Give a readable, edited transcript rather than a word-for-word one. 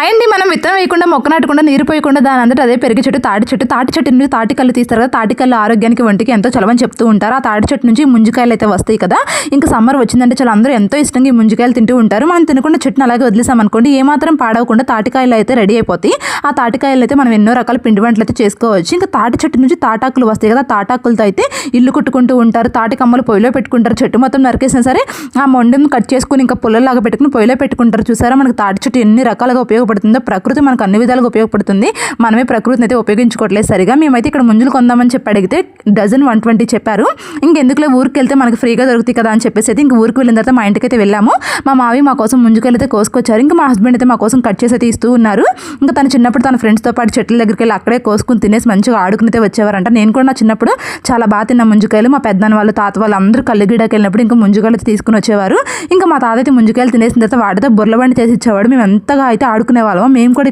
అండి మనం విత్తనం వేయకుండా మొక్క నాటకుండా నీరు పోయకుండా దాని అంతటా అదే పెరిగే చెట్టు తాటి చెట్టు నుంచి తాటికల్లు తీస్తారు కదా, తాటికల్లు ఆరోగ్యానికి ఒంటికి ఎంతో చలవని చెప్తూ ఉంటారు. ఆ తాటి చెట్టు నుంచి ముంజికాయలు అయితే వస్తాయి కదా. ఇంకా సమ్మర్ వచ్చిందంటే చాలా అందరూ ఎంతో ఇష్టంగా ఈ ముంజికాయలు తింటూ ఉంటారు. మనం తినకుండా చెట్టును అలాగే వదిలేసామనుకోండి, ఏమాత్రం పాడవకుండా తాటికాయలు అయితే రెడీ అయిపోతాయి. ఆ తాటికాయలు అయితే మనం ఎన్నో రకాల పిండి వంటలు అయితే చేసుకోవచ్చు. ఇంకా తాటి చెట్టు నుంచి తాటాకులు వస్తాయి కదా, తాటాకులతో అయితే ఇల్లు కుట్టుకుంటూ ఉంటారు. తాటి కమ్మలు పొయ్యిలో పెట్టుకుంటారు. చెట్టు మొత్తం నరికేసినా సరే ఆ మొండెం కట్ చేసుకుని ఇంకా పుల్లలాగా పెట్టుకుని పొయ్యిలో పెట్టుకుంటారు. చూసారా మనకి తాటి చెట్టు ఎన్ని రకాలుగా ఉపయోగపడుతుందో. ప్రకృతి మనకు అన్ని విధాలుగా ఉపయోగపడుతుంది. మనమే ప్రకృతిని అయితే ఉపయోగించుకోవట్లేదు సరిగా. మేమైతే ఇక్కడ ముంజులు కొందామని చెప్పి అడిగితే డజన్ 120 చెప్పారు. ఇంకెందుకులే ఊరికి వెళ్తే మనకి ఫ్రీగా దొరుకుతాయి కదా అని చెప్పేసి అయితే ఇంక ఊరికి వెళ్ళిన తర్వాత మా ఇంటికి అయితే వెళ్ళాము. మా మావి మా కోసం ముంజుకాయలు అయితే కోసుకొచ్చారు. ఇంకా మా హస్బెండ్ అయితే మా కోసం కట్ చేసి అయితే ఇస్తూ ఉన్నారు. ఇంకా తను చిన్నప్పుడు తన ఫ్రెండ్స్తో పాటు చెట్ల దగ్గరికి వెళ్ళి అక్కడే కోసుకుని తినేసి మంచిగా ఆడుకుని అయితే వచ్చేవారంట. నేను కూడా నా చిన్నప్పుడు చాలా బాగా తిన్న ముంజుకాయలు. మా పెద్దనాన్న వాళ్ళు తాత వాళ్ళు అందరూ కళ్ళగిడాకి వెళ్ళినప్పుడు ఇంకా ముంజుకాయలు తీసుకుని వచ్చేవారు. ఇంకా మా తాత అయితే ముంజుకాయలు తినేసిన తర్వాత వాటితో బుర్రబండి చేసి ఇచ్చేవాడు. మేము ఎంతగా అయితే ఆడుకునే వాళ్ళం. మేము కూడా